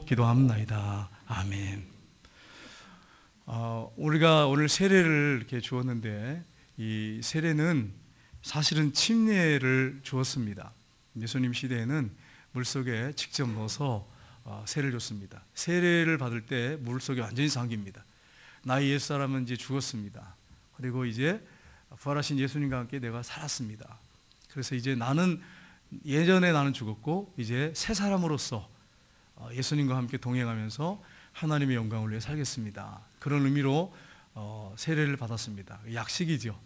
기도합나이다. 아멘. 우리가 오늘 세례를 이렇게 주었는데, 이 세례는 사실은 침례를 주었습니다. 예수님 시대에는 물속에 직접 넣어서 세례를 줬습니다. 세례를 받을 때 물속에 완전히 잠깁니다. 나의 옛사람은 이제 죽었습니다. 그리고 이제 부활하신 예수님과 함께 내가 살았습니다. 그래서 이제 예전에 나는 죽었고 이제 새 사람으로서 예수님과 함께 동행하면서 하나님의 영광을 위해 살겠습니다. 그런 의미로 세례를 받았습니다. 약식이죠.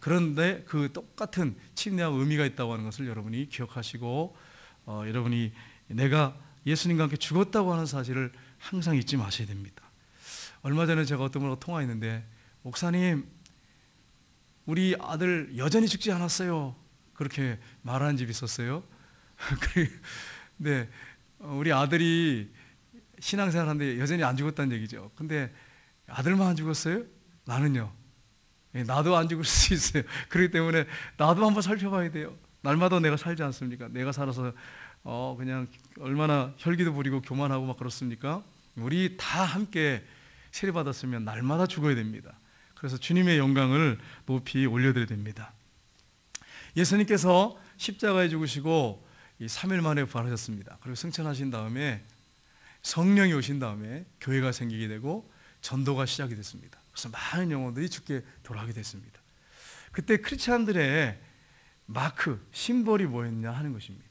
그런데 그 똑같은 침례와 의미가 있다고 하는 것을 여러분이 기억하시고, 여러분이 내가 예수님과 함께 죽었다고 하는 사실을 항상 잊지 마셔야 됩니다. 얼마 전에 제가 어떤 분과 통화했는데, 목사님, 우리 아들 여전히 죽지 않았어요. 그렇게 말하는 집이 있었어요. 근데 우리 아들이 신앙생활 하는데 여전히 안 죽었다는 얘기죠. 근데 아들만 안 죽었어요? 나는요. 나도 안 죽을 수 있어요. 그렇기 때문에 나도 한번 살펴봐야 돼요. 날마다 내가 살지 않습니까? 내가 살아서 그냥 얼마나 혈기도 부리고 교만하고 막 그렇습니까? 우리 다 함께 세례받았으면 날마다 죽어야 됩니다. 그래서 주님의 영광을 높이 올려드려야 됩니다. 예수님께서 십자가에 죽으시고 3일 만에 부활하셨습니다. 그리고 승천하신 다음에 성령이 오신 다음에 교회가 생기게 되고 전도가 시작이 됐습니다. 그래서 많은 영혼들이 주께 돌아가게 됐습니다. 그때 크리스찬들의 마크, 심벌이 뭐였냐 하는 것입니다.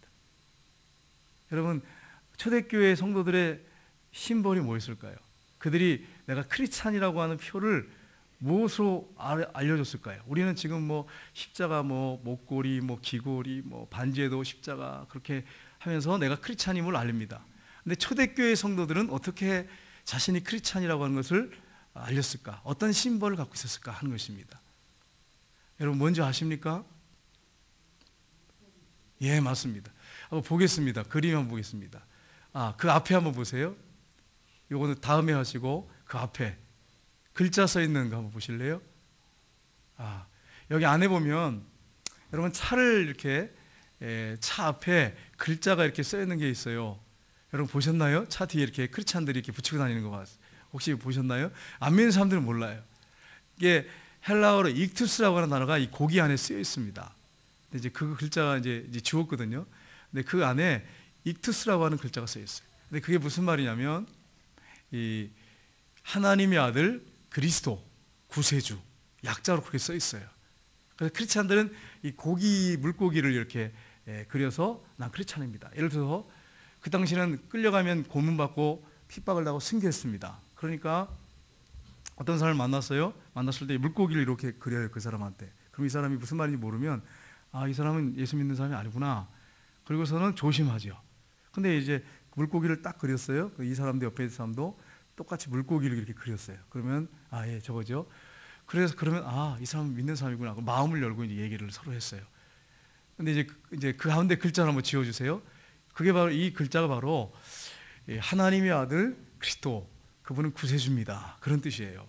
여러분, 초대교회 성도들의 심벌이 뭐였을까요? 그들이 내가 크리스찬이라고 하는 표를 무엇으로 알려줬을까요? 우리는 지금 뭐 십자가, 목걸이, 귀걸이, 반지에도 십자가 그렇게 하면서 내가 크리스찬임을 알립니다. 근데 초대교회 성도들은 어떻게 자신이 크리스찬이라고 하는 것을 알렸을까? 어떤 심벌을 갖고 있었을까 하는 것입니다. 여러분 뭔지 아십니까? 예, 맞습니다. 한번 보겠습니다. 그림 한번 보겠습니다. 그 앞에 한번 보세요. 요거는 다음에 하시고 그 앞에 글자 써 있는 거 한번 보실래요? 여기 안에 보면 여러분 차를 이렇게 차 앞에 글자가 이렇게 써 있는 게 있어요. 여러분 보셨나요? 차 뒤에 이렇게 크리스찬들이 이렇게 붙이고 다니는 거 혹시 보셨나요? 안 믿는 사람들은 몰라요. 이게 헬라어로 익투스라고 하는 단어가 이 고기 안에 쓰여 있습니다. 근데 이제 그 글자가 이제 지웠거든요. 근데 그 안에 익투스라고 하는 글자가 써 있어요. 근데 그게 무슨 말이냐면 이 하나님의 아들 그리스도 구세주 약자로 그렇게 써 있어요. 그래서 크리스찬들은 이 물고기를 이렇게 그려서 난 크리스찬입니다. 예를 들어서 그 당시에는 끌려가면 고문받고 핍박을 당하고 순교했습니다. 그러니까 어떤 사람을 만났을 때 물고기를 이렇게 그려요, 그 사람한테. 그럼 이 사람이 무슨 말인지 모르면 이 사람은 예수 믿는 사람이 아니구나. 그리고서는 조심하죠. 근데 이제 물고기를 딱 그렸어요. 이 사람도 옆에 있는 사람도 똑같이 물고기를 이렇게 그렸어요. 그러면 예, 저거죠. 그래서 그러면 이 사람은 믿는 사람이구나. 마음을 열고 이제 얘기를 서로 했어요. 근데 이제 그 가운데 글자를 한번 지워주세요. 그게 바로 이 글자가 바로 하나님의 아들 그리스도, 그분은 구세주입니다. 그런 뜻이에요.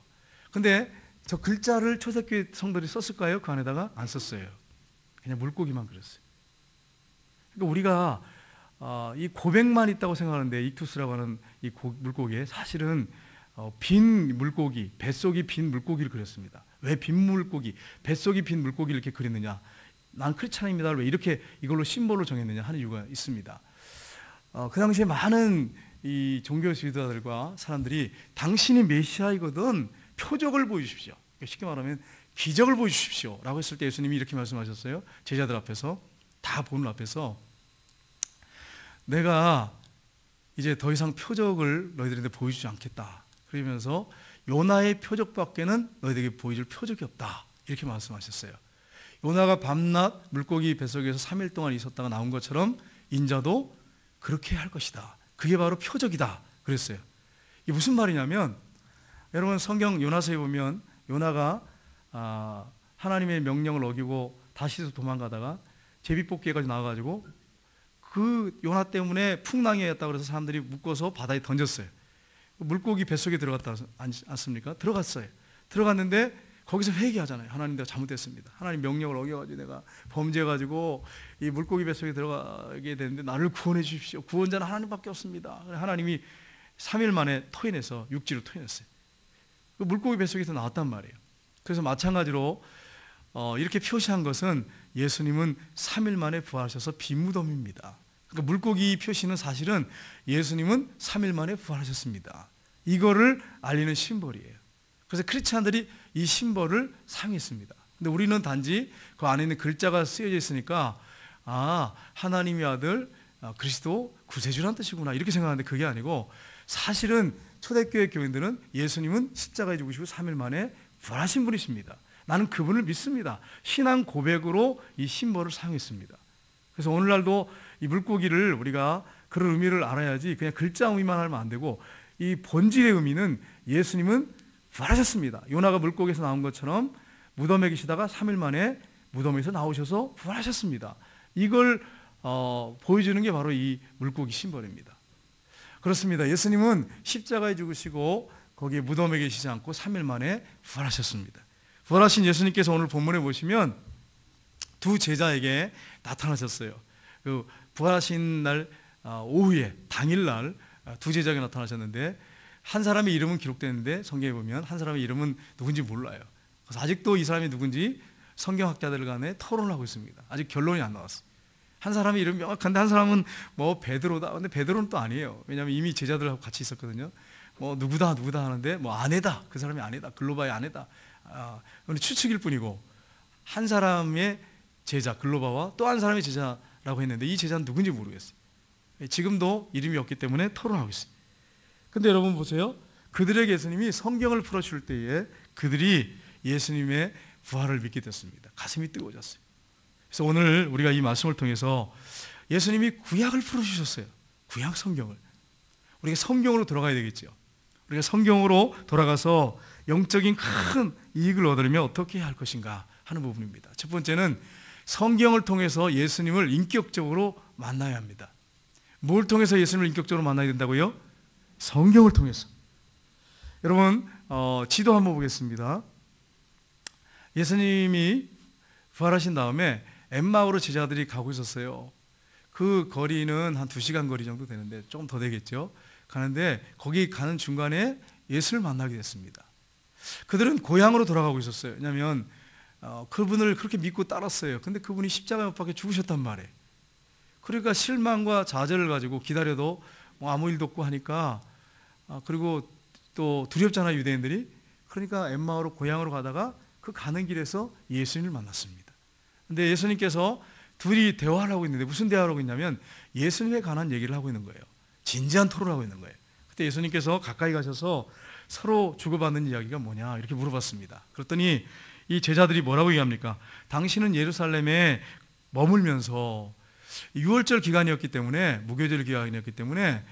근데 저 글자를 초대교회 성도들이 썼을까요? 그 안에다가 안 썼어요. 그냥 물고기만 그렸어요. 그러니까 우리가 이 고백만 있다고 생각하는데 익투스라고 하는 이 물고기에 사실은 빈 물고기, 뱃속이 빈 물고기를 그렸습니다. 왜 빈 물고기, 뱃속이 빈 물고기를 이렇게 그렸느냐? 난 크리스찬입니다. 왜 이렇게 이걸로 심볼로 정했느냐 하는 이유가 있습니다. 그 당시에 많은 이 종교 지도자들과 사람들이 당신이 메시아이거든 표적을 보여주십시오. 쉽게 말하면 기적을 보여주십시오 라고 했을 때 예수님이 이렇게 말씀하셨어요. 제자들 앞에서, 다 보는 앞에서, 내가 이제 더 이상 표적을 너희들한테 보여주지 않겠다. 그러면서 요나의 표적밖에는 너희들에게 보여줄 표적이 없다. 이렇게 말씀하셨어요. 요나가 밤낮 물고기 뱃속에서 3일 동안 있었다가 나온 것처럼 인자도 그렇게 할 것이다. 그게 바로 표적이다. 그랬어요. 이게 무슨 말이냐면, 여러분 성경 요나서에 보면 요나가 하나님의 명령을 어기고 다시서 도망가다가 제비뽑기까지 나와가지고 그 요나 때문에 풍랑이었다고 해서 사람들이 묶어서 바다에 던졌어요. 물고기 뱃속에 들어갔다 않습니까? 들어갔어요. 들어갔는데 거기서 회개하잖아요. 하나님, 내가 잘못했습니다. 하나님 명령을 어겨가지고 내가 범죄해가지고 이 물고기 뱃속에 들어가게 되는데 나를 구원해 주십시오. 구원자는 하나님밖에 없습니다. 하나님이 3일 만에 토해내서 육지로 토해냈어요. 그 물고기 뱃속에서 나왔단 말이에요. 그래서 마찬가지로 이렇게 표시한 것은 예수님은 3일 만에 부활하셔서 빈 무덤입니다. 그러니까 물고기 표시는 사실은 예수님은 3일 만에 부활하셨습니다. 이거를 알리는 심벌이에요. 그래서 크리스찬들이 이 심벌을 사용했습니다. 근데 우리는 단지 그 안에 있는 글자가 쓰여져 있으니까 하나님의 아들 그리스도 구세주란 뜻이구나 이렇게 생각하는데 그게 아니고, 사실은 초대교회 교인들은 예수님은 십자가에 죽으시고 3일 만에 부활하신 분이십니다. 나는 그분을 믿습니다. 신앙 고백으로 이 심벌을 사용했습니다. 그래서 오늘날도 이 물고기를 우리가 그런 의미를 알아야지 그냥 글자 의미만 하면 안 되고, 이 본질의 의미는 예수님은 부활하셨습니다. 요나가 물고기에서 나온 것처럼 무덤에 계시다가 3일 만에 무덤에서 나오셔서 부활하셨습니다. 이걸 보여주는 게 바로 이 물고기 심벌입니다. 그렇습니다. 예수님은 십자가에 죽으시고 거기에 무덤에 계시지 않고 3일 만에 부활하셨습니다. 부활하신 예수님께서 오늘 본문에 보시면 두 제자에게 나타나셨어요. 그 부활하신 날 오후에 당일날 두 제자에게 나타나셨는데, 한 사람의 이름은 기록되는데 성경에 보면 한 사람의 이름은 누군지 몰라요. 그래서 아직도 이 사람이 누군지 성경학자들 간에 토론을 하고 있습니다. 아직 결론이 안 나왔어요. 한 사람의 이름이 명확한데 한 사람은 뭐 베드로다. 근데 베드로는 또 아니에요. 왜냐하면 이미 제자들하고 같이 있었거든요. 뭐 누구다 하는데 뭐 아내다. 그 사람이 아내다. 글로바의 아내다. 그건 추측일 뿐이고, 한 사람의 제자 글로바와 또 한 사람의 제자라고 했는데 이 제자는 누군지 모르겠어요. 지금도 이름이 없기 때문에 토론하고 있어요. 근데 여러분 보세요. 그들에게 예수님이 성경을 풀어줄 때에 그들이 예수님의 부활을 믿게 됐습니다. 가슴이 뜨거워졌어요. 그래서 오늘 우리가 이 말씀을 통해서 예수님이 구약을 풀어주셨어요. 구약 성경을. 우리가 성경으로 돌아가야 되겠죠. 우리가 성경으로 돌아가서 영적인 큰 이익을 얻으려면 어떻게 해야 할 것인가 하는 부분입니다. 첫 번째는 성경을 통해서 예수님을 인격적으로 만나야 합니다. 뭘 통해서 예수님을 인격적으로 만나야 된다고요? 성경을 통해서. 여러분 지도 한번 보겠습니다. 예수님이 부활하신 다음에 엠마오로 제자들이 가고 있었어요. 그 거리는 한 2시간 거리 정도 되는데 조금 더 되겠죠. 가는데 거기 가는 중간에 예수를 만나게 됐습니다. 그들은 고향으로 돌아가고 있었어요. 왜냐하면 그분을 그렇게 믿고 따랐어요. 근데 그분이 십자가에 못 박혀 죽으셨단 말이에요. 그러니까 실망과 좌절을 가지고 기다려도 뭐 아무 일도 없고 하니까 그리고 또 두렵잖아요, 유대인들이. 그러니까 엠마오로 고향으로 가다가 그 가는 길에서 예수님을 만났습니다. 근데 예수님께서 둘이 대화를 하고 있는데 무슨 대화를 하고 있냐면 예수님에 관한 얘기를 하고 있는 거예요. 진지한 토론을 하고 있는 거예요. 그때 예수님께서 가까이 가셔서 서로 주고받는 이야기가 뭐냐 이렇게 물어봤습니다. 그랬더니 이 제자들이 뭐라고 얘기합니까? 당신은 예루살렘에 머물면서 6월절 기간이었기 때문에, 무교절 기간이었기 때문에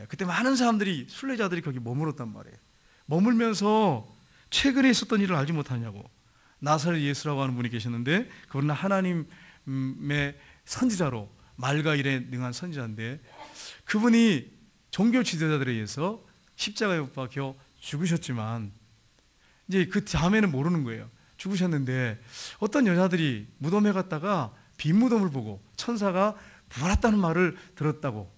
그때 많은 사람들이, 순례자들이 거기 머물었단 말이에요. 머물면서 최근에 있었던 일을 알지 못하냐고. 나사렛 예수라고 하는 분이 계셨는데 그분은 하나님의 선지자로, 말과 일에 능한 선지자인데 그분이 종교 지도자들에 의해서 십자가에 못 박혀 죽으셨지만 이제 그 다음에는 모르는 거예요. 죽으셨는데 어떤 여자들이 무덤에 갔다가 빈 무덤을 보고 천사가 부활했다는 말을 들었다고.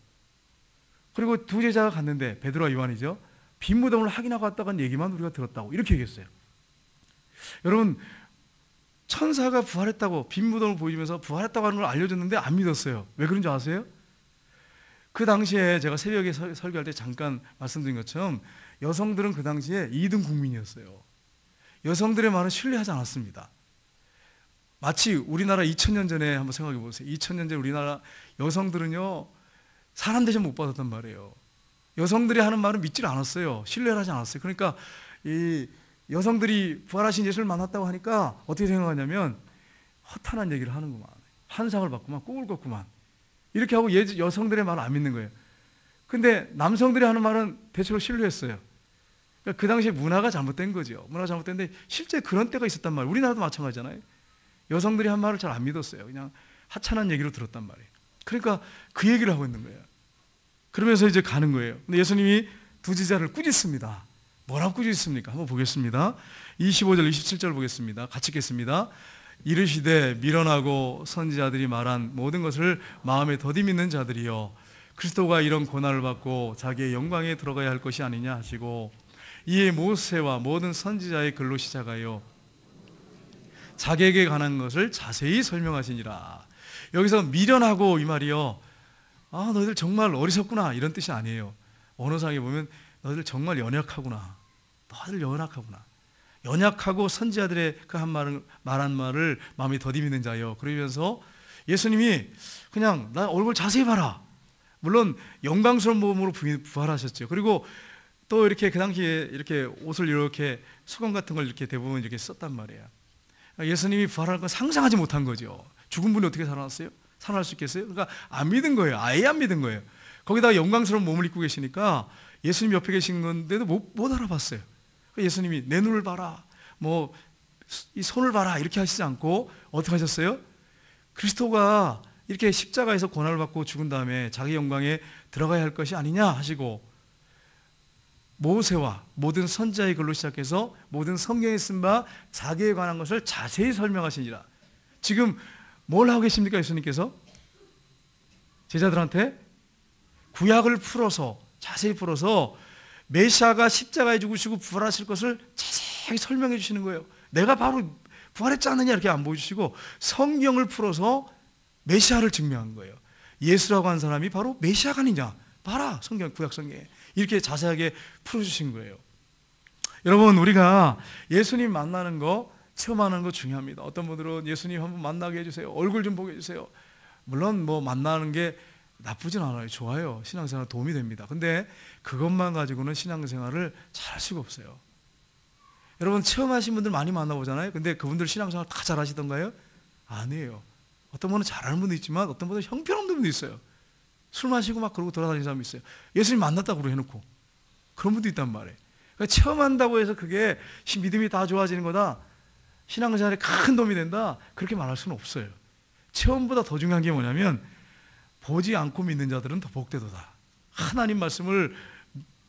그리고 두 제자가 갔는데 베드로와 요한이죠. 빈 무덤을 확인하고 왔다는 얘기만 우리가 들었다고 이렇게 얘기했어요. 여러분, 천사가 부활했다고 빈 무덤을 보여주면서 부활했다고 하는 걸 알려줬는데 안 믿었어요. 왜 그런지 아세요? 그 당시에 제가 새벽에 설교할 때 잠깐 말씀드린 것처럼 여성들은 그 당시에 2등 국민이었어요. 여성들의 말은 신뢰하지 않았습니다. 마치 우리나라 2000년 전에 한번 생각해 보세요. 2000년 전에 우리나라 여성들은요, 사람 대접 못 받았단 말이에요. 여성들이 하는 말은 믿지를 않았어요. 신뢰를 하지 않았어요. 그러니까 이 여성들이 부활하신 예수를 만났다고 하니까 어떻게 생각하냐면 허탄한 얘기를 하는구만, 환상을 봤구만, 꿈을 꿨구만, 이렇게 하고 여성들의 말을 안 믿는 거예요. 근데 남성들이 하는 말은 대체로 신뢰했어요. 그러니까 그 당시에 문화가 잘못된 거죠. 문화가 잘못됐는데 실제 그런 때가 있었단 말이에요. 우리나라도 마찬가지잖아요. 여성들이 한 말을 잘 안 믿었어요. 그냥 하찮은 얘기로 들었단 말이에요. 그러니까 그 얘기를 하고 있는 거예요. 그러면서 이제 가는 거예요. 근데 예수님이 두 제자를 꾸짖습니다. 뭐라고 꾸짖 있습니까? 한번 보겠습니다. 25절 27절 보겠습니다. 같이 읽겠습니다. 이르시되 미련하고 선지자들이 말한 모든 것을 마음에 더디 믿는 자들이여 그리스도가 이런 고난을 받고 자기의 영광에 들어가야 할 것이 아니냐 하시고 이에 모세와 모든 선지자의 글로 시작하여 자기에게 관한 것을 자세히 설명하시니라. 여기서 미련하고 이 말이요, 너희들 정말 어리석구나 이런 뜻이 아니에요. 언어상에 보면 너희들 정말 연약하구나, 너희들 연약하구나, 연약하고 선지자들의 그 말한 말을 마음에 더디 믿는 자요. 그러면서 예수님이 그냥 나 얼굴 자세히 봐라. 물론 영광스러운 몸으로 부활하셨죠. 그리고 또 이렇게 그 당시에 이렇게 옷을 이렇게 수건 같은 걸 이렇게 대부분 이렇게 썼단 말이에요. 예수님이 부활하는 건 상상하지 못한 거죠. 죽은 분이 어떻게 살아났어요? 살아날 수 있겠어요? 그러니까 안 믿은 거예요. 아예 안 믿은 거예요. 거기다가 영광스러운 몸을 입고 계시니까 예수님 옆에 계신 건데도 못 알아봤어요. 예수님이 내 눈을 봐라, 뭐 이 손을 봐라 이렇게 하시지 않고 어떻게 하셨어요? 그리스도가 이렇게 십자가에서 고난을 받고 죽은 다음에 자기 영광에 들어가야 할 것이 아니냐 하시고 모세와 모든 선지자의 글로 시작해서 모든 성경에 쓴 바 자기에 관한 것을 자세히 설명하시니라. 지금 뭘 하고 계십니까? 예수님께서 제자들한테 구약을 풀어서 자세히 풀어서 메시아가 십자가에 죽으시고 부활하실 것을 자세히 설명해 주시는 거예요. 내가 바로 부활했지 않느냐 이렇게 안 보여주시고 성경을 풀어서 메시아를 증명한 거예요. 예수라고 한 사람이 바로 메시아가 아니냐, 봐라 성경, 구약 성경에 이렇게 자세하게 풀어주신 거예요. 여러분, 우리가 예수님 만나는 거, 체험하는 거 중요합니다. 어떤 분들은 예수님 한번 만나게 해주세요, 얼굴 좀 보게 해주세요. 물론 뭐 만나는 게 나쁘진 않아요. 좋아요. 신앙생활 도움이 됩니다. 근데 그것만 가지고는 신앙생활을 잘할 수가 없어요. 여러분, 체험하신 분들 많이 만나보잖아요. 근데 그분들 신앙생활 다 잘하시던가요? 아니에요. 어떤 분은 잘하는 분도 있지만 어떤 분은 형편없는 분도 있어요. 술 마시고 막 그러고 돌아다니는 사람이 있어요. 예수님 만났다고 해놓고 그런 분도 있단 말이에요. 그러니까 체험한다고 해서 그게 믿음이 다 좋아지는 거다, 신앙생활에 큰 도움이 된다, 그렇게 말할 수는 없어요. 체험보다 더 중요한 게 뭐냐면 보지 않고 믿는 자들은 더 복되도다. 하나님 말씀을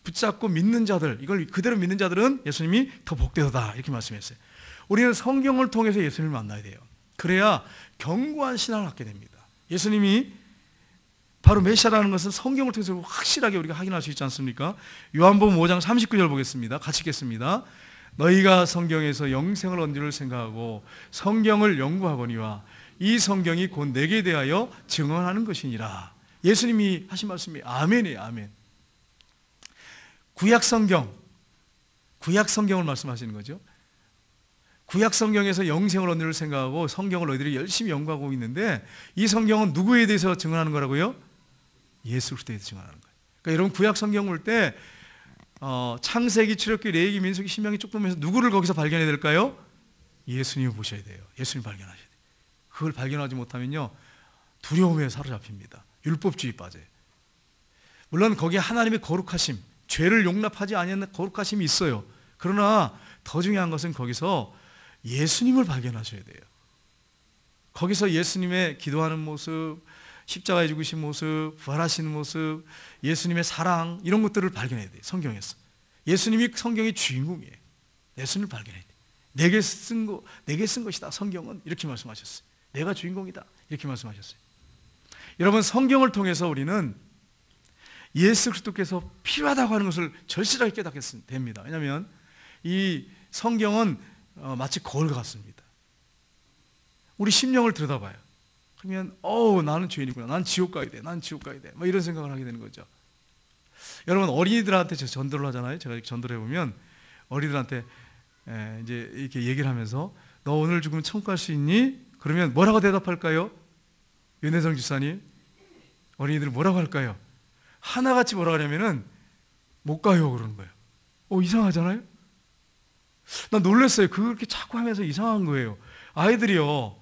붙잡고 믿는 자들, 이걸 그대로 믿는 자들은 예수님이 더 복되도다 이렇게 말씀했어요. 우리는 성경을 통해서 예수님을 만나야 돼요. 그래야 견고한 신앙을 갖게 됩니다. 예수님이 바로 메시아라는 것은 성경을 통해서 확실하게 우리가 확인할 수 있지 않습니까? 요한복음 5장 39절 보겠습니다. 같이 읽겠습니다. 너희가 성경에서 영생을 얻는 줄 생각하고 성경을 연구하거니와 이 성경이 곧 내게 대하여 증언하는 것이니라. 예수님이 하신 말씀이 아멘이에요. 아멘. 구약 성경을 말씀하시는 거죠. 구약 성경에서 영생을 얻는 줄 생각하고 성경을 너희들이 열심히 연구하고 있는데 이 성경은 누구에 대해서 증언하는 거라고요? 예수 그리스도에 대해서 증언하는 거예요. 그러니까 여러분, 구약 성경 볼 때 창세기, 출애굽기, 레위기, 민수기, 신명기 쭉 보면서 누구를 거기서 발견해야 될까요? 예수님을 보셔야 돼요. 예수님 발견하셔야 돼요. 그걸 발견하지 못하면요, 두려움에 사로잡힙니다. 율법주의 빠져요. 물론 거기에 하나님의 거룩하심, 죄를 용납하지 아니하는 거룩하심이 있어요. 그러나 더 중요한 것은 거기서 예수님을 발견하셔야 돼요. 거기서 예수님의 기도하는 모습, 십자가에 죽으신 모습, 부활하시는 모습, 예수님의 사랑, 이런 것들을 발견해야 돼요. 성경에서 예수님이 성경의 주인공이에요. 예수님을 발견해야 돼요. 내게 쓴 것이다. 성경은 이렇게 말씀하셨어요. 내가 주인공이다 이렇게 말씀하셨어요. 여러분, 성경을 통해서 우리는 예수 그리스도께서 필요하다고 하는 것을 절실하게 깨닫게 됩니다. 왜냐하면 이 성경은 마치 거울 같습니다. 우리 심령을 들여다봐요. 그러면 나는 죄인이구나, 난 지옥 가야 돼, 난 지옥 가야 돼, 뭐 이런 생각을 하게 되는 거죠. 여러분, 어린이들한테 제가 전도를 하잖아요. 제가 전도를 해보면 어린이들한테 이제 이렇게 얘기를 하면서 너 오늘 죽으면 천국 갈 수 있니? 그러면 뭐라고 대답할까요? 윤혜성 집사님, 어린이들은 뭐라고 할까요? 하나같이 뭐라고 하냐면은 못 가요 그러는 거예요. 이상하잖아요? 난 놀랐어요. 그렇게 자꾸 하면서 이상한 거예요. 아이들이요,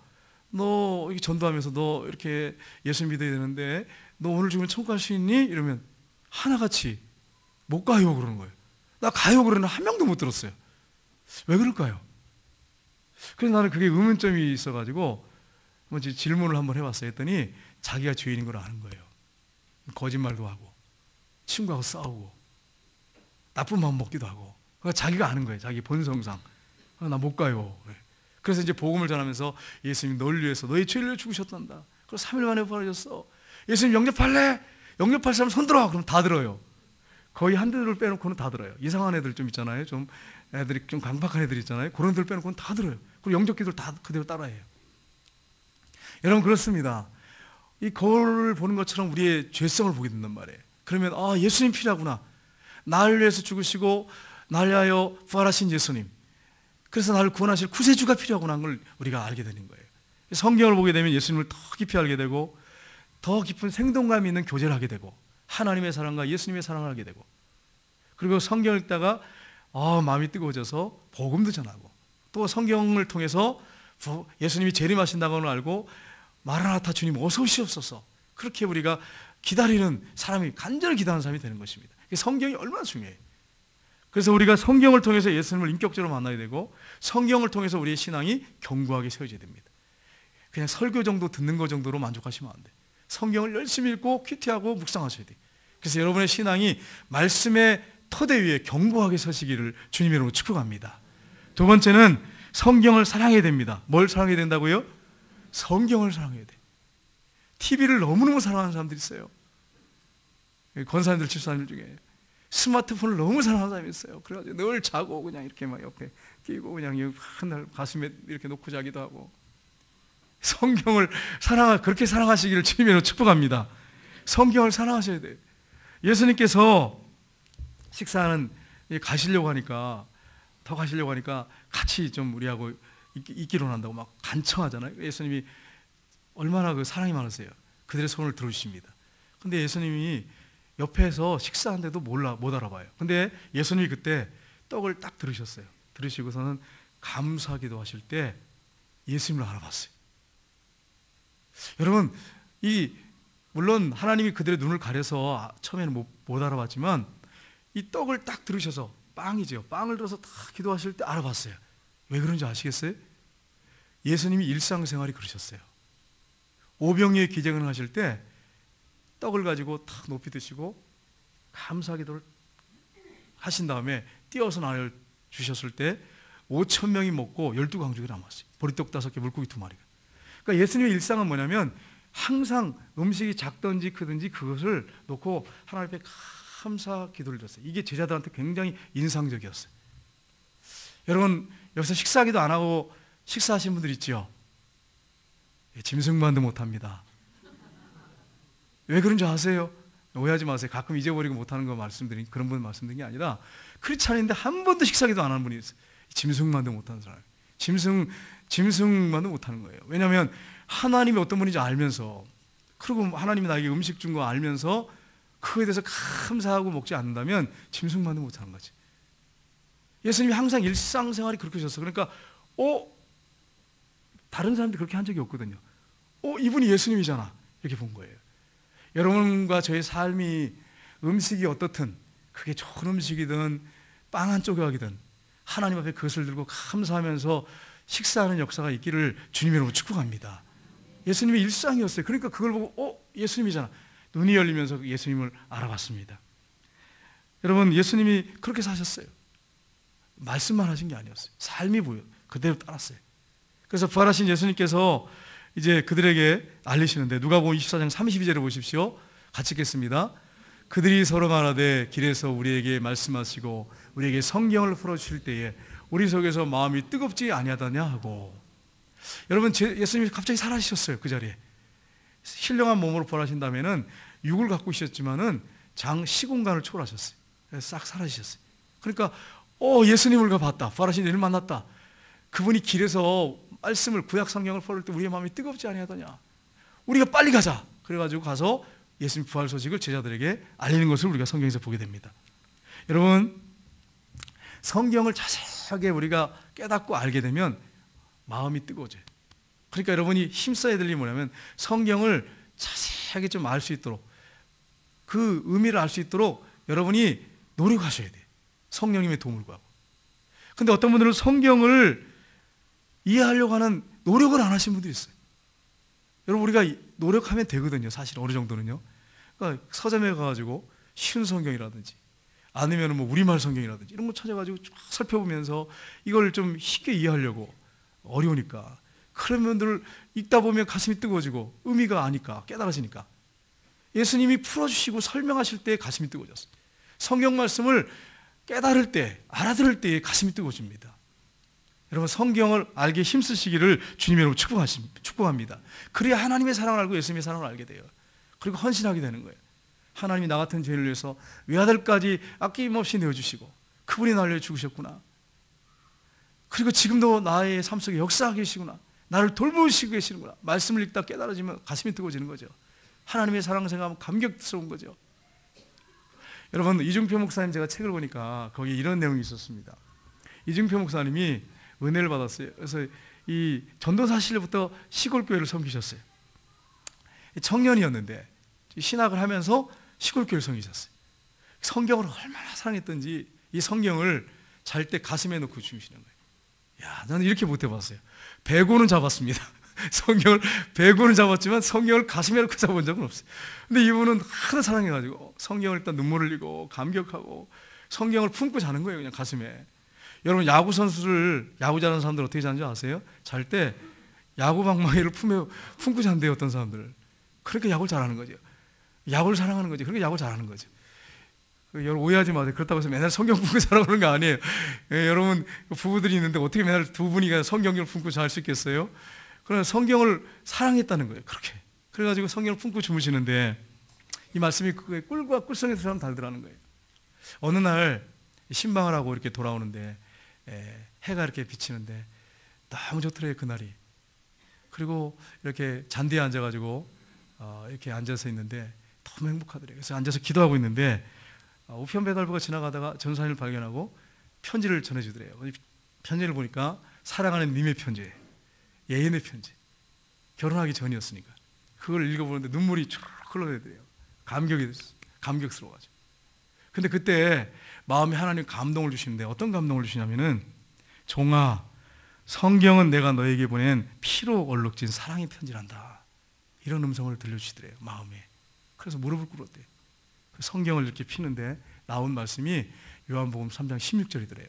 너 이렇게 전도하면서 너 이렇게 예수 믿어야 되는데 너 오늘 죽으면 천국 갈 수 있니? 이러면 하나같이 못 가요 그러는 거예요. 나 가요 그러는 한 명도 못 들었어요. 왜 그럴까요? 그래서 나는 그게 의문점이 있어가지고 질문을 한번 해봤어요. 했더니 자기가 죄인인 걸 아는 거예요. 거짓말도 하고 친구하고 싸우고 나쁜 마음 먹기도 하고 자기가 아는 거예요. 자기 본성상. 나 못 가요. 그래서 이제 복음을 전하면서 예수님 너를 위해서 너의 죄를 위해 죽으셨단다. 그리고 3일 만에 부활하셨어. 예수님 영접할래? 영접할 사람 손 들어. 그럼 다 들어요. 거의 한두를 빼놓고는 다 들어요. 이상한 애들 좀 있잖아요. 좀 애들이 좀 강박한 애들 있잖아요. 그런 애들 빼놓고는 다 들어요. 그리고 영접기도를 다 그대로 따라해요. 여러분 그렇습니다. 이 거울을 보는 것처럼 우리의 죄성을 보게 된단 말이에요. 그러면 예수님 필요하구나. 나를 위해서 죽으시고 나를 위하여 부활하신 예수님. 그래서 나를 구원하실 구세주가 필요하구나 하는 걸 우리가 알게 되는 거예요. 성경을 보게 되면 예수님을 더 깊이 알게 되고 더 깊은 생동감 있는 교제를 하게 되고 하나님의 사랑과 예수님의 사랑을 하게 되고 그리고 성경을 읽다가 마음이 뜨거워져서 복음도 전하고 또 성경을 통해서 예수님이 재림하신다고는 알고 마라나타 주님 어서 오시옵소서 그렇게 우리가 기다리는 사람이 간절히 기다리는 사람이 되는 것입니다. 성경이 얼마나 중요해요. 그래서 우리가 성경을 통해서 예수님을 인격적으로 만나야 되고 성경을 통해서 우리의 신앙이 견고하게 세워져야 됩니다. 그냥 설교 정도 듣는 것 정도로 만족하시면 안 돼요. 성경을 열심히 읽고 큐티하고 묵상하셔야 돼요. 그래서 여러분의 신앙이 말씀의 터대 위에 견고하게 서시기를 주님의 이름으로 축복합니다. 두 번째는 성경을 사랑해야 됩니다. 뭘 사랑해야 된다고요? 성경을 사랑해야 돼. TV를 너무너무 사랑하는 사람들이 있어요. 권사님들, 집사님들 중에 스마트폰을 너무 사랑하는 사람이 있어요. 그래가지고 늘 자고 그냥 이렇게 막 옆에 끼고 그냥 하늘 가슴에 이렇게 놓고 자기도 하고 성경을 그렇게 사랑하시기를 주님으로 축복합니다. 성경을 사랑하셔야 돼요. 예수님께서 식사하는 가시려고 하니까 같이 좀 우리하고 있기로 한다고 막 간청하잖아요. 예수님이 얼마나 그 사랑이 많으세요. 그들의 손을 들어주십니다. 근데 예수님이 옆에서 식사하는데도 못 알아봐요. 근데 예수님이 그때 떡을 딱 들으셨어요. 들으시고서는 감사기도 하실 때 예수님을 알아봤어요. 여러분, 물론 하나님이 그들의 눈을 가려서 처음에는 못 알아봤지만 이 떡을 딱 들으셔서 빵이죠. 빵을 들어서 딱 기도하실 때 알아봤어요. 왜 그런지 아시겠어요? 예수님이 일상생활이 그러셨어요. 오병이의 기적을 하실 때 떡을 가지고 탁 높이 드시고 감사기도를 하신 다음에 띄어서 나를 주셨을 때 5,000명이 먹고 12강족이 남았어요. 보리떡 5개, 물고기 2마리가. 그러니까 예수님의 일상은 뭐냐면 항상 음식이 작든지 크든지 그것을 놓고 하나님 앞에 감사 기도를 드렸어요. 이게 제자들한테 굉장히 인상적이었어요. 여러분 여기서 식사기도 안 하고 식사하신 분들 있죠? 짐승만도 못합니다. 왜 그런지 아세요? 오해하지 마세요. 가끔 잊어버리고 못하는 거 그런 분 말씀드린 게 아니라 크리스찬인데 한 번도 식사기도 안 하는 분이 있어요. 짐승만도 못하는 사람. 짐승만도 못하는 거예요. 왜냐하면 하나님이 어떤 분인지 알면서 그리고 하나님이 나에게 음식 준 거 알면서 그거에 대해서 감사하고 먹지 않는다면 짐승만도 못하는 거지. 예수님이 항상 일상생활이 그렇게 하셨어. 그러니까 다른 사람들이 그렇게 한 적이 없거든요. 이분이 예수님이잖아. 이렇게 본 거예요. 여러분과 저의 삶이 음식이 어떻든 그게 좋은 음식이든 빵 한 조각이든 하나님 앞에 그것을 들고 감사하면서 식사하는 역사가 있기를 주님의 이름으로 축복합니다. 예수님의 일상이었어요. 그러니까 그걸 보고 예수님이잖아. 눈이 열리면서 예수님을 알아봤습니다. 여러분 예수님이 그렇게 사셨어요. 말씀만 하신 게 아니었어요. 삶이 보여 그대로 따랐어요. 그래서 부활하신 예수님께서 이제 그들에게 알리시는데 누가복음 24장 32절을 보십시오. 같이 읽겠습니다. 그들이 서로 말하되 길에서 우리에게 말씀하시고 우리에게 성경을 풀어주실 때에 우리 속에서 마음이 뜨겁지 아니하더냐 하고. 여러분 예수님이 갑자기 살아지셨어요. 그 자리에 신령한 몸으로 부활하신 다음에는 육을 갖고 있었지만은 시공간을 초월하셨어요. 그래서 싹 사라지셨어요. 그러니까 예수님을 봤다. 부활하신 예수님을 만났다. 그분이 길에서 말씀을 구약 성경을 풀을 때 우리의 마음이 뜨겁지 아니하더냐. 우리가 빨리 가자. 그래가지고 가서 예수님 부활 소식을 제자들에게 알리는 것을 우리가 성경에서 보게 됩니다. 여러분 성경을 자세하게 우리가 깨닫고 알게 되면 마음이 뜨거워져요. 그러니까 여러분이 힘써야 될 일이 뭐냐면 성경을 자세하게 좀 알 수 있도록 그 의미를 알 수 있도록 여러분이 노력하셔야 돼요. 성령님의 도움을 구하고. 근데 어떤 분들은 성경을 이해하려고 하는 노력을 안 하신 분들이 있어요. 여러분 우리가 노력하면 되거든요. 사실 어느 정도는요. 그러니까 서점에 가가지고 쉬운 성경이라든지 아니면 뭐 우리말 성경이라든지 이런 거 찾아가지고 쫙 살펴보면서 이걸 좀 쉽게 이해하려고 어려우니까 그런 면들을 읽다 보면 가슴이 뜨거워지고 의미가 아니까 깨달아지니까 예수님이 풀어주시고 설명하실 때 가슴이 뜨거워졌어요. 성경 말씀을 깨달을 때, 알아들을 때에 가슴이 뜨거워집니다. 여러분 성경을 알게 힘쓰시기를 주님의 이름으로 축복합니다. 그래야 하나님의 사랑을 알고 예수님의 사랑을 알게 돼요. 그리고 헌신하게 되는 거예요. 하나님이 나 같은 죄인을 위해서 외아들까지 아낌없이 내어주시고 그분이 나를 위해 죽으셨구나. 그리고 지금도 나의 삶 속에 역사하고 계시구나. 나를 돌보시고 계시는구나. 말씀을 읽다 깨달아지면 가슴이 뜨거워지는 거죠. 하나님의 사랑을 생각하면 감격스러운 거죠. 여러분 이중표 목사님 제가 책을 보니까 거기에 이런 내용이 있었습니다. 이중표 목사님이 은혜를 받았어요. 그래서 이 전도사 시절부터 시골 교회를 섬기셨어요. 청년이었는데 신학을 하면서 시골 교회를 섬기셨어요. 성경을 얼마나 사랑했던지 이 성경을 잘 때 가슴에 넣고 주무시는 거예요. 야, 나는 이렇게 못 해봤어요. 100권은 잡았습니다. 성경을 100권은 잡았지만 성경을 가슴에 넣고 잡은 적은 없어요. 근데 이분은 하도 사랑해가지고 성경을 일단 눈물을 흘리고 감격하고 성경을 품고 자는 거예요. 그냥 가슴에. 여러분 야구 선수를 야구 잘하는 사람들 어떻게 자는지 아세요? 잘 때 야구 방망이를 품고 잔대요. 어떤 사람들. 그렇게 야구를 잘하는 거죠. 야구를 사랑하는 거죠. 그러니까 야구를 잘하는 거죠. 여러분 오해하지 마세요. 그렇다고 해서 맨날 성경 품고 자라고 그러는 거 아니에요. 예, 여러분 부부들이 있는데 어떻게 맨날 두 분이 성경을 품고 잘 수 있겠어요? 그러나 성경을 사랑했다는 거예요. 그렇게. 그래가지고 성경을 품고 주무시는데 이 말씀이 꿀과 꿀성에서 달더라는 거예요. 어느 날 신방을 하고 이렇게 돌아오는데 해가 이렇게 비치는데 너무 좋더래요. 그날이. 그리고 이렇게 잔디에 앉아가지고 이렇게 앉아서 있는데 너무 행복하더래요. 그래서 앉아서 기도하고 있는데 우편 배달부가 지나가다가 전산을 발견하고 편지를 전해주더래요. 편지를 보니까 사랑하는 님의 편지예요. 예인의 편지. 결혼하기 전이었으니까. 그걸 읽어보는데 눈물이 쭉 흘러내더래요. 감격스러워가지고. 근데 그때 마음에 하나님 감동을 주시는데 어떤 감동을 주시냐면은 종아 성경은 내가 너에게 보낸 피로 얼룩진 사랑의 편지란다. 이런 음성을 들려주시더래요. 마음에. 그래서 무릎을 꿇었대요. 성경을 이렇게 피는데 나온 말씀이 요한복음 3장 16절이더래요.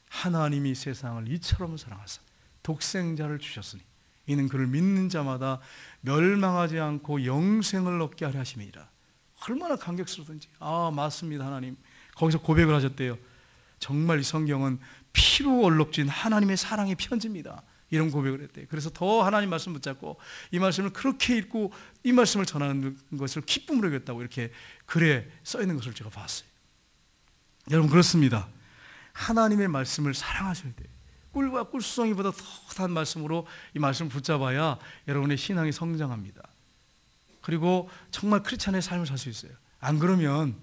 하나님이 세상을 이처럼 사랑하사 독생자를 주셨으니 이는 그를 믿는 자마다 멸망하지 않고 영생을 얻게 하려 하심이니라. 얼마나 감격스러운지. 아 맞습니다 하나님. 거기서 고백을 하셨대요. 정말 이 성경은 피로 얼룩진 하나님의 사랑의 편지입니다. 이런 고백을 했대요. 그래서 더 하나님 말씀 붙잡고 이 말씀을 그렇게 읽고 이 말씀을 전하는 것을 기쁨으로 여겼다고 이렇게 글에 써있는 것을 제가 봤어요. 여러분 그렇습니다. 하나님의 말씀을 사랑하셔야 돼요. 꿀과 꿀수성이보다 더 단 말씀으로 이 말씀을 붙잡아야 여러분의 신앙이 성장합니다. 그리고 정말 크리스찬의 삶을 살 수 있어요. 안 그러면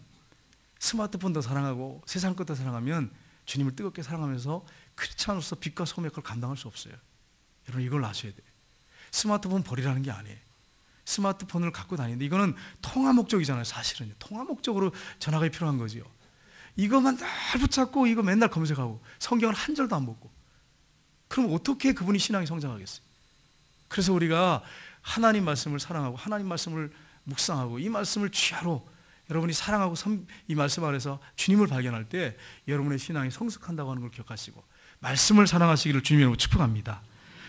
스마트폰도 사랑하고 세상 것도 사랑하면 주님을 뜨겁게 사랑하면서 크리스찬으로서 빛과 소금의 역할을 감당할 수 없어요. 여러분 이걸 아셔야 돼요. 스마트폰 버리라는 게 아니에요. 스마트폰을 갖고 다니는데 이거는 통화 목적이잖아요. 사실은요. 통화 목적으로 전화가 필요한 거지요. 이것만 날 붙잡고 이거 맨날 검색하고 성경을 한 절도 안 보고 그럼 어떻게 그분이 신앙이 성장하겠어요? 그래서 우리가 하나님 말씀을 사랑하고 하나님 말씀을 묵상하고 이 말씀을 취하로 여러분이 사랑하고 이 말씀 아래서 주님을 발견할 때 여러분의 신앙이 성숙한다고 하는 걸 기억하시고 말씀을 사랑하시기를 주님의 이름으로 축복합니다.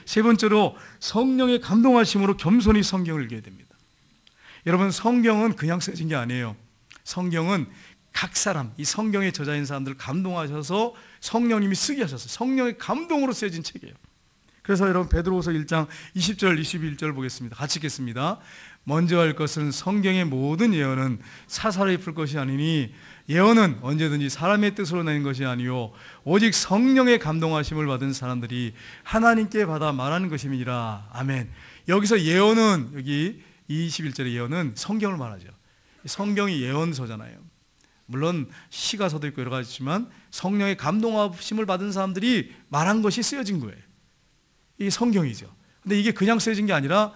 세 번째로 성령의 감동하심으로 겸손히 성경을 읽어야 됩니다. 여러분 성경은 그냥 쓰여진 게 아니에요. 성경은 각 사람, 이 성경의 저자인 사람들을 감동하셔서 성령님이 쓰게 하셨어요. 성령의 감동으로 쓰여진 책이에요. 그래서 여러분 베드로후서 1장 20절 21절 보겠습니다. 같이 읽겠습니다. 먼저 할 것은 성경의 모든 예언은 사사로이 풀 것이 아니니 예언은 언제든지 사람의 뜻으로 낸 것이 아니요 오직 성령의 감동하심을 받은 사람들이 하나님께 받아 말하는 것임이니라. 아멘. 여기서 예언은 여기 21절의 예언은 성경을 말하죠. 성경이 예언서잖아요. 물론 시가서도 있고 여러 가지 있지만 성령의 감동하심을 받은 사람들이 말한 것이 쓰여진 거예요. 이게 성경이죠. 근데 이게 그냥 쓰여진 게 아니라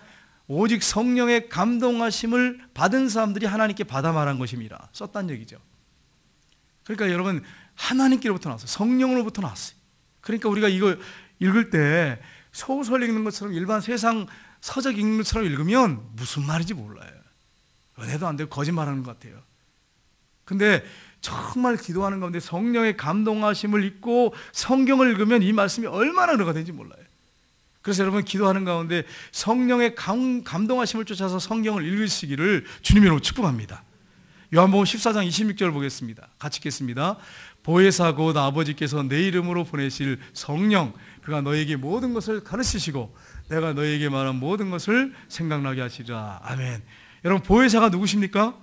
오직 성령의 감동하심을 받은 사람들이 하나님께 받아 말한 것입니다. 썼다는 얘기죠. 그러니까 여러분 하나님께로부터 나왔어요. 성령으로부터 나왔어요. 그러니까 우리가 이거 읽을 때 소설 읽는 것처럼 일반 세상 서적 읽는 것처럼 읽으면 무슨 말인지 몰라요. 은혜도 안 되고 거짓말하는 것 같아요. 근데 정말 기도하는 가운데 성령의 감동하심을 잊고 성경을 읽으면 이 말씀이 얼마나 은혜가 되는지 몰라요. 그래서 여러분 기도하는 가운데 성령의 감동하심을 쫓아서 성경을 읽으시기를 주님의 이름으로 축복합니다. 요한복음 14장 26절 보겠습니다. 같이 읽겠습니다. 보혜사 곧 아버지께서 내 이름으로 보내실 성령, 그가 너에게 모든 것을 가르치시고 내가 너에게 말한 모든 것을 생각나게 하시리라. 아멘. 여러분 보혜사가 누구십니까?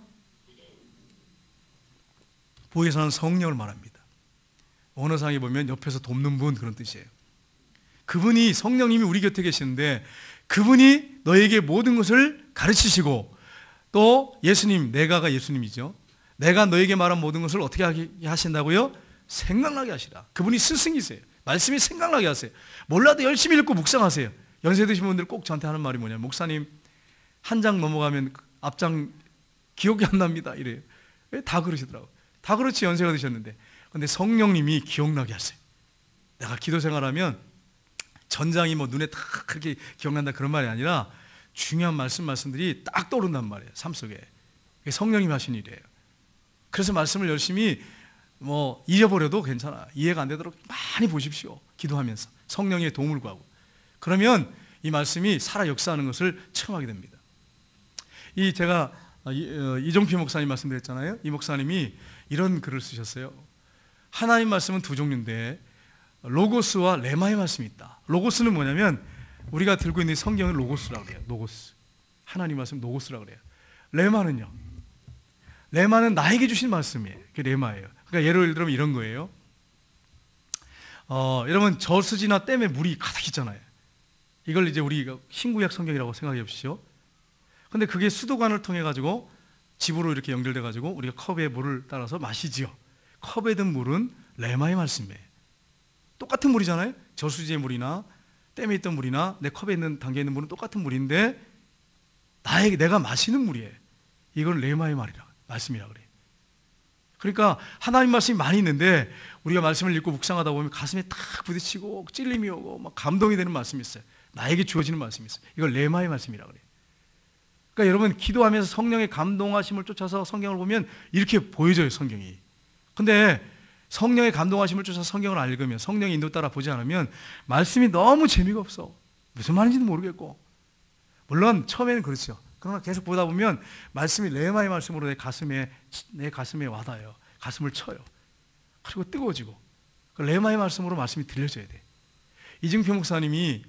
보혜사는 성령을 말합니다. 언어상에 보면 옆에서 돕는 분, 그런 뜻이에요. 그분이, 성령님이 우리 곁에 계시는데 그분이 너에게 모든 것을 가르치시고, 또 예수님, 내가가 예수님이죠. 내가 너에게 말한 모든 것을 어떻게 하신다고요? 생각나게 하시라. 그분이 스승이세요. 말씀이 생각나게 하세요. 몰라도 열심히 읽고 묵상하세요. 연세 드신 분들 꼭 저한테 하는 말이 뭐냐면, 목사님 한 장 넘어가면 앞장 기억이 안 납니다, 이래요. 다 그러시더라고요. 다 그렇지, 연세가 드셨는데. 근데 성령님이 기억나게 하세요. 내가 기도 생활하면 전장이 뭐 눈에 딱 그렇게 기억난다 그런 말이 아니라 중요한 말씀들이 딱 떠오른단 말이에요, 삶 속에. 그게 성령님이 하신 일이에요. 그래서 말씀을 열심히 뭐 잊어버려도 괜찮아. 이해가 안 되도록 많이 보십시오. 기도하면서 성령의 도움을 구하고. 그러면 이 말씀이 살아 역사하는 것을 체험하게 됩니다. 제가 이종필 목사님 말씀드렸잖아요. 이 목사님이 이런 글을 쓰셨어요. 하나님 말씀은 두 종류인데 로고스와 레마의 말씀이 있다. 로고스는 뭐냐면 우리가 들고 있는 성경은 로고스라고 그래요. 로고스. 하나님 말씀 로고스라고 그래요. 레마는요. 레마는 나에게 주신 말씀이에요. 그게 레마예요. 그러니까 예를 들면 이런 거예요. 여러분 저수지나 댐에 물이 가득 있잖아요. 이걸 이제 우리가 신구약 성경이라고 생각해 보십시오. 근데 그게 수도관을 통해 가지고 집으로 이렇게 연결돼 가지고 우리가 컵에 물을 따라서 마시지요. 컵에 든 물은 레마의 말씀이에요. 똑같은 물이잖아요. 저수지의 물이나 댐에 있던 물이나 내 컵에 있는 담겨 있는 물은 똑같은 물인데 내가 마시는 물이에요. 이건 레마의 말씀이라 그래요. 그러니까 하나님 말씀이 많이 있는데 우리가 말씀을 읽고 묵상하다 보면 가슴에 탁 부딪히고 찔림이 오고 막 감동이 되는 말씀이 있어요. 나에게 주어지는 말씀이 있어요. 이걸 레마의 말씀이라 그래요. 그러니까 여러분 기도하면서 성령의 감동하심을 쫓아서 성경을 보면 이렇게 보여져요, 성경이. 근데 성령의 감동하심을 쫓아서 성경을 읽으면, 성령의 인도 따라 보지 않으면 말씀이 너무 재미가 없어. 무슨 말인지도 모르겠고. 물론 처음에는 그렇죠. 그러나 계속 보다 보면 말씀이 레마의 말씀으로 내 가슴에 와닿아요. 가슴을 쳐요. 그리고 뜨거워지고. 레마의 말씀으로 말씀이 들려져야 돼. 이증표 목사님이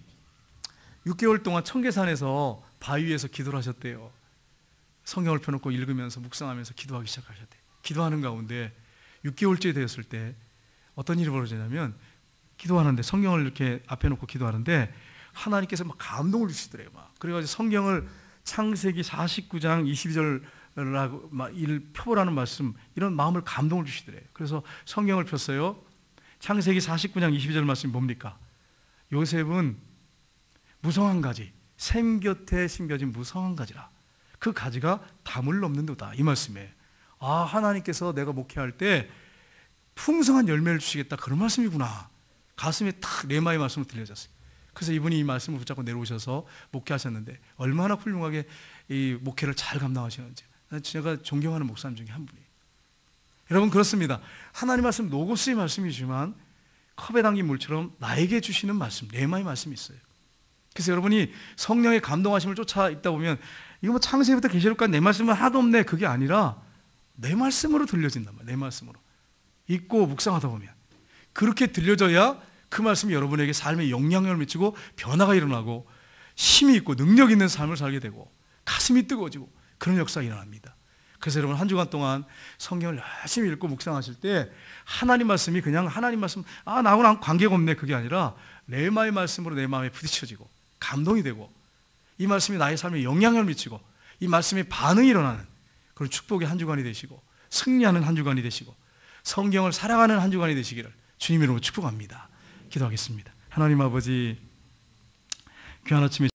6개월 동안 청계산에서 바위에서 기도를 하셨대요. 성경을 펴놓고 읽으면서 묵상하면서 기도하기 시작하셨대요. 기도하는 가운데 6개월째 되었을 때 어떤 일이 벌어지냐면, 기도하는데 성경을 이렇게 앞에 놓고 기도하는데 하나님께서 막 감동을 주시더래요. 그래가지고 성경을 창세기 49장 22절라고 막 표보라는 말씀, 이런 마음을 감동을 주시더래요. 그래서 성경을 폈어요. 창세기 49장 22절 말씀이 뭡니까? 요셉은 무성한 가지, 샘 곁에 심겨진 무성한 가지라. 그 가지가 담을 넘는도다. 이 말씀에 하나님께서 내가 목회할 때 풍성한 열매를 주시겠다, 그런 말씀이구나. 가슴에 탁 레마의 말씀을 들려졌어요. 그래서 이분이 이 말씀을 붙잡고 내려오셔서 목회하셨는데 얼마나 훌륭하게 이 목회를 잘 감당하시는지 제가 존경하는 목사님 중에 한 분이에요. 여러분 그렇습니다. 하나님 말씀 로고스의 말씀이지만 컵에 담긴 물처럼 나에게 주시는 말씀, 레마의 말씀이 있어요. 그래서 여러분이 성령의 감동하심을 쫓아 있다 보면 이거 뭐 창세기부터 계시록까지 내 말씀은 하나도 없네, 그게 아니라 내 말씀으로 들려진단 말이에요. 내 말씀으로 읽고 묵상하다 보면 그렇게 들려져야 그 말씀이 여러분에게 삶에 영향력을 미치고 변화가 일어나고 힘이 있고 능력 있는 삶을 살게 되고 가슴이 뜨거워지고 그런 역사가 일어납니다. 그래서 여러분 한 주간 동안 성경을 열심히 읽고 묵상하실 때 하나님 말씀이 그냥 하나님 말씀 나하고는 관계가 없네, 그게 아니라 레마의 말씀으로 내 마음에 부딪혀지고 감동이 되고 이 말씀이 나의 삶에 영향을 미치고 이 말씀에 반응이 일어나는 그런 축복의 한 주간이 되시고 승리하는 한 주간이 되시고 성경을 사랑하는 한 주간이 되시기를 주님 이름으로 축복합니다. 기도하겠습니다. 하나님 아버지, 귀한 아침에